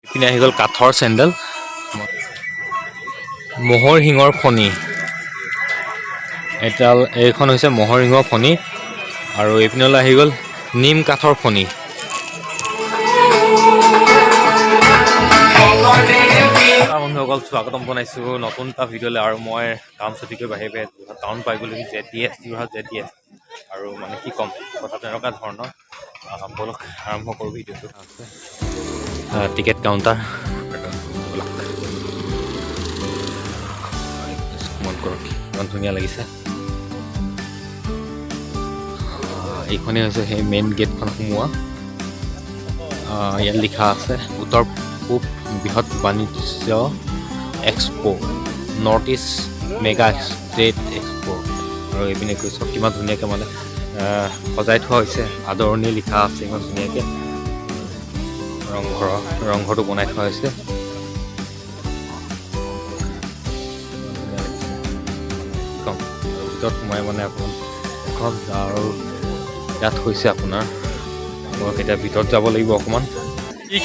ইপিনে আহি গ'ল কাঠৰ চেণ্ডেল, ম'হৰ শিঙৰ ফণি। এইখন হৈছে ম'হৰ শিঙৰ ফণি আৰু এইপিনলৈ আহি গ'ল নিম কাঠৰ ফণি। বন্ধুসকল স্বাগতম জনাইছোঁ নতুন এটা ভিডিঅ'লৈ। আৰু মই কাম ছুটিকৈ বাহিৰে টাউন পাই গ'লোহি যোৰহাট JTS। আৰু মানে কি ক'ম, কথাটো এনেকুৱা ধৰণৰ। বলক আৰম্ভ কৰোঁ ভিডিঅ'টো। আছে টিকেট কাউণ্টাৰ, মন কৰক ইমান ধুনীয়া লাগিছে। এইখনেই হৈছে সেই মেইন গেটখন সোমোৱা। ইয়াত লিখা আছে উত্তৰ পূব বৃহৎ বাণিজ্য expo, north east mega trade expo. আৰু এইপিনে কৈছোঁ কিমান ধুনীয়াকৈ মানে সজাই থোৱা হৈছে, আদৰণি লিখা আছে ইমান ধুনীয়াকৈ। ৰংঘৰটো বনাই থোৱা হৈছে। ভিতৰত সোমাই মানে আপোনাৰ আৰু ইয়াত হৈছে আপোনাৰ এতিয়া ভিতৰত যাব লাগিব অকণমান।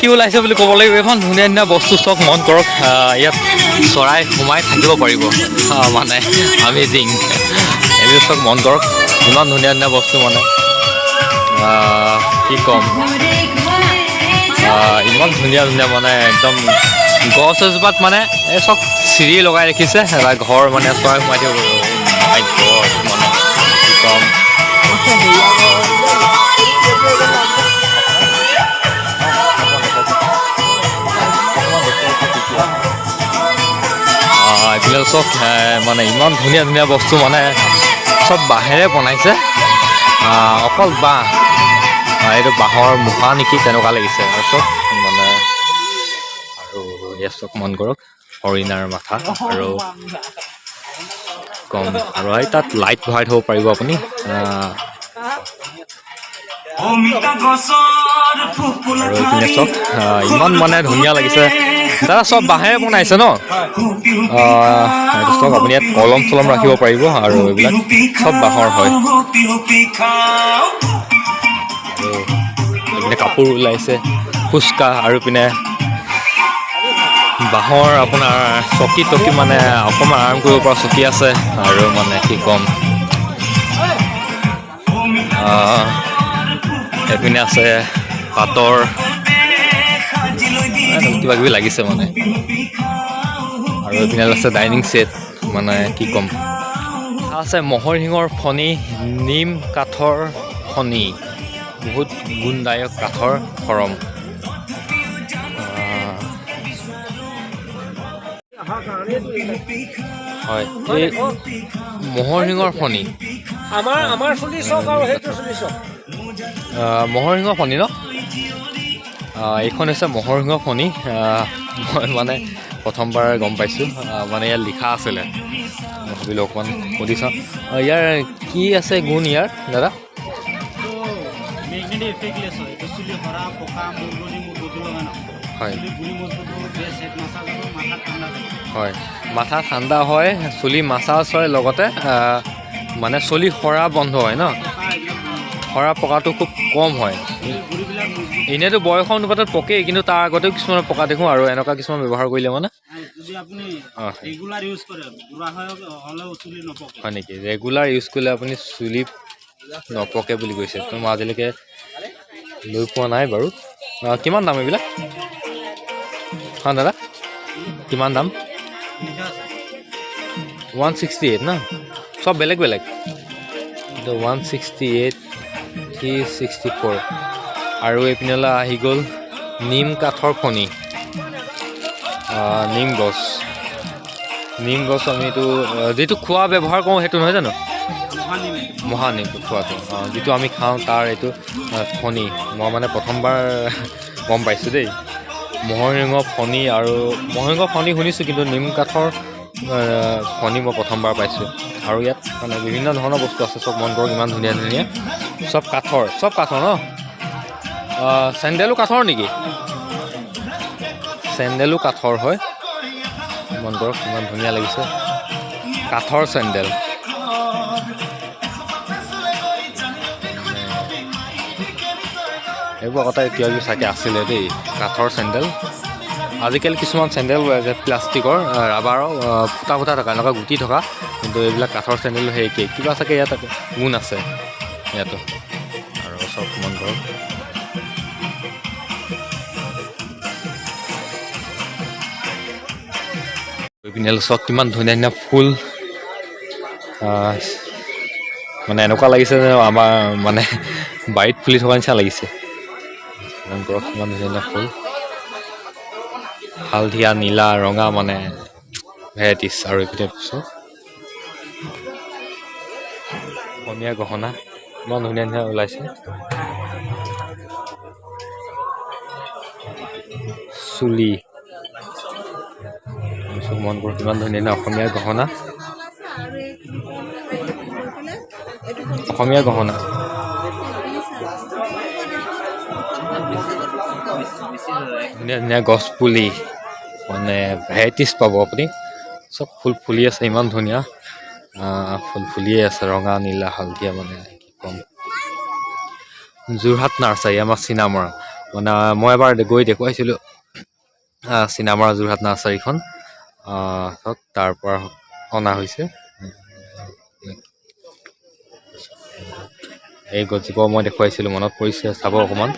কি ওলাইছে বুলি ক'ব লাগিব। এইখন ধুনীয়া ধুনীয়া বস্তু চব মন কৰক। ইয়াত চৰাই সোমাই থাকিব পাৰিব, মানে আমেজিং। এইবোৰ চব মন কৰক, ইমান ধুনীয়া ধুনীয়া বস্তু মানে কি ক'ম। ইমান ধুনীয়া ধুনীয়া মানে একদম গছ এজোপাত মানে এই চব চিৰি লগাই ৰাখিছে, এটা ঘৰ মানে চৰাই সোমাই থাকিব পাৰিব। মানে কি ক'ম। এইবিলাক চব মানে ইমান ধুনীয়া ধুনীয়া বস্তু মানে চব বাঁহেৰে বনাইছে, অকল বাঁহ। এইটো বাঁহৰ মুখা নেকি তেনেকুৱা লাগিছে। আৰু চব মানে আৰু ইয়াত চব মন কৰক হৰিণাৰ মাথা আৰু কম। আৰু তাত লাইট ভৰাই থ'ব পাৰিব আপুনি। আৰু এইপিনে চব ইমান মানে ধুনীয়া লাগিছে। দাদা চব বাঁহেৰে বনাইছে ন? এইটো চব আপুনি ইয়াত কলম চলম ৰাখিব পাৰিব আৰু এইবিলাক চব বাঁহৰ হয়। আৰু এইপিনে কাপোৰ ওলাইছে, ফুচকা, আৰু পিনে বাঁহৰ আপোনাৰ চকী টকী মানে অকণমান আৰাম কৰিব পৰা চকী আছে। আৰু মানে কি ক'ম, এইপিনে আছে পাতৰ কিবা কিবি লাগিছে মানে। আৰু এইপিনে আছে ডাইনিং ছেট, মানে কি ক'ম। আছে ম'হৰ শিঙৰ ফণি, নিম কাঠৰ ফণি, বহুত গুণদায়ক কাঠৰ খৰম। হয়, এই ম'হৰ শিঙৰ ফণি, ম'হৰ শিঙৰ ফণি ন? এইখন হৈছে ম'হৰ শিঙৰ ফণি। মই মানে প্ৰথমবাৰ গম পাইছোঁ, মানে ইয়াত লিখা আছিলে। ভাবিলোঁ অকণমান সুধি চাওঁ ইয়াৰ কি আছে গুণ ইয়াৰ দাদা? হয় হয়, মাথা ঠাণ্ডা হয়, চুলি মাছাজ হয়, লগতে মানে চুলি সৰা বন্ধ হয় ন? সৰা পকাটো খুব কম হয়। এনেইতো বয়সৰ অনুপাতত পকেই, কিন্তু তাৰ আগতেও কিছুমান পকা দেখোঁ। আৰু এনেকুৱা কিছুমান ব্যৱহাৰ কৰিলে মানে হয় নেকি? ৰেগুলাৰ ইউজ কৰিলে আপুনি চুলি নপকে বুলি কৈছে। তো মই আজিলৈকে লৈ পোৱা নাই বাৰু। কিমান দাম এইবিলাক? দাদা কিমান দাম? 168 ন? চব বেলেগ বেলেগ। 168, 364। আৰু এইপিনলৈ আহি গ'ল নিম কাঠৰ ফণি, নিম গছ। আমি এইটো যিটো খোৱা ব্যৱহাৰ কৰোঁ সেইটো নহয় জানো? মহানিমটো খোৱাটো, যিটো আমি খাওঁ তাৰ এইটো ফণি। মই মানে প্ৰথমবাৰ গম পাইছোঁ দেই, ম'হৰ শিঙৰ ফণি। আৰু ম'হৰ শিঙৰ ফণি শুনিছোঁ, কিন্তু নিম কাঠৰ ফণি মই প্ৰথমবাৰ পাইছোঁ। আৰু ইয়াত মানে বিভিন্ন ধৰণৰ বস্তু আছে, চব মন কৰক ইমান ধুনীয়া ধুনীয়া। চব কাঠৰ ন? চেণ্ডেলো কাঠৰ নেকি? চেণ্ডেলো কাঠৰ হয়, মন কৰক ইমান ধুনীয়া লাগিছে। কাঠৰ চেণ্ডেল, এইবোৰ আগতে কিবা কিবি চাগে আছিলে দেই, কাঠৰ চেণ্ডেল। আজিকালি কিছুমান চেণ্ডেল ওলাইছে প্লাষ্টিকৰ ৰাবাৰৰ ফুটা ফুটা থকা এনেকুৱা গুটি থকা, কিন্তু এইবিলাক কাঠৰ চেণ্ডেল সেই একেই কিবা চাগে ইয়াত গুণ আছে ইয়াতো। আৰু চব মন কৰক পিনে চব কিমান ধুনীয়া ধুনীয়া ফুল, মানে এনেকুৱা লাগিছে যে আমাৰ মানে বাৰীত ফুলি থকা নিচিনা লাগিছে। মন কৰক কিমান ধুনীয়া ধুনীয়া ফুল, হালধীয়া নীলা ৰঙা, মানে ভেৰাইটিছ। আৰু এইপিনে অসমীয়া গহনা ইমান ধুনীয়া ধুনীয়া ওলাইছে। চুলি মন কৰক কিমান ধুনীয়া ধুনীয়া অসমীয়া গহনা, অসমীয়া গহনা। ধুনীয়া ধুনীয়া গছ পুলি, মানে ভেৰাইটিছ পাব আপুনি। চব ফুল ফুলি আছে ইমান ধুনীয়া, ফুল ফুলিয়ে আছে ৰঙা নীলা হালধীয়া, মানে কি ক'ম। যোৰহাট নাৰ্চাৰী আমাৰ চিনামৰা, মানে মই এবাৰ গৈ দেখুৱাইছিলোঁ চিনামৰা যোৰহাট নাৰ্চাৰীখন, তাৰ পৰা অনা হৈছে। এই গছজোপা মই দেখুৱাইছিলোঁ, মনত পৰিছে চাব অকণমান।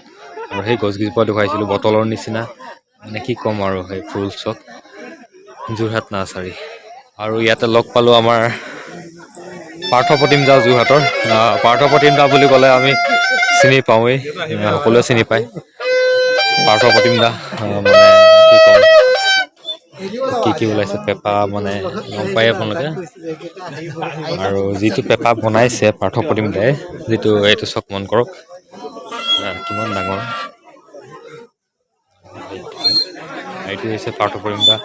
আৰু সেই গছকেইজোপা দেখুৱাইছিলোঁ বটলৰ নিচিনা, মানে কি ক'ম আৰু সেই ফুল চব যোৰহাট নাৰ্চাৰী। আৰু ইয়াতে লগ পালোঁ আমাৰ পাৰ্থপ্ৰতিম দা যোৰহাটৰ। পাৰ্থপ্ৰতিম দা বুলি ক'লে আমি চিনি পাওঁৱেই, সকলোৱে চিনি পায় পাৰ্থপ্ৰতিম দা। মানে কি ক'ম, কি ওলাইছে পেপা, মানে গম পায় আপোনালোকে। আৰু যিটো পেপা বনাইছে পাৰ্থপ্ৰতিম দাই, যিটো এইটো চব মন কৰক কিমান ডাঙৰ। এইটো হৈছে পাৰ্থপ্ৰতিম দা,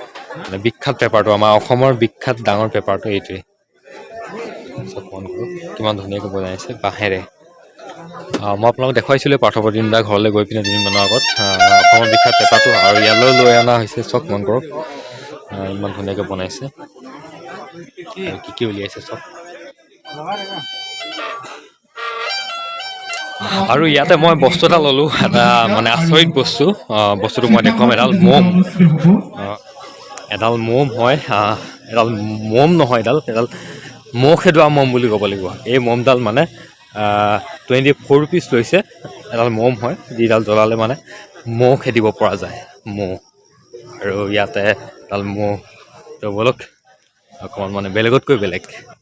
মানে বিখ্যাত পেপাৰটো, আমাৰ অসমৰ বিখ্যাত ডাঙৰ পেপাৰটো এইটোৱে। চব মন কৰক কিমান ধুনীয়াকৈ বনাইছে বাঁহেৰে। মই আপোনালোকক দেখুৱাইছিলোঁ পাৰ্থপ্ৰতিম দা ঘৰলৈ গৈ পিনে দুদিনমানৰ আগত, অসমৰ বিখ্যাত পেপাৰটো। আৰু ইয়ালৈ লৈ অনা হৈছে, চব মন কৰক ইমান ধুনীয়াকৈ বনাইছে। কি উলিয়াইছে চব। আৰু ইয়াতে মই বস্তু এটা ল'লোঁ, এটা মানে আচৰিত বস্তু। বস্তুটো মই দেখুৱাম, এডাল মম। এডাল মম হয়, এডাল মম নহয়, এডাল মহ খেদোৱা মম বুলি ক'ব লাগিব। এই মমডাল মানে 24 ৰুপিজ লৈছে। এডাল মম হয়, যিডাল জ্বলালে মানে মহ খেদিব পৰা যায়, মহ। আৰু ইয়াতে এডাল মহ বলক অকণমান মানে বেলেগতকৈ বেলেগ।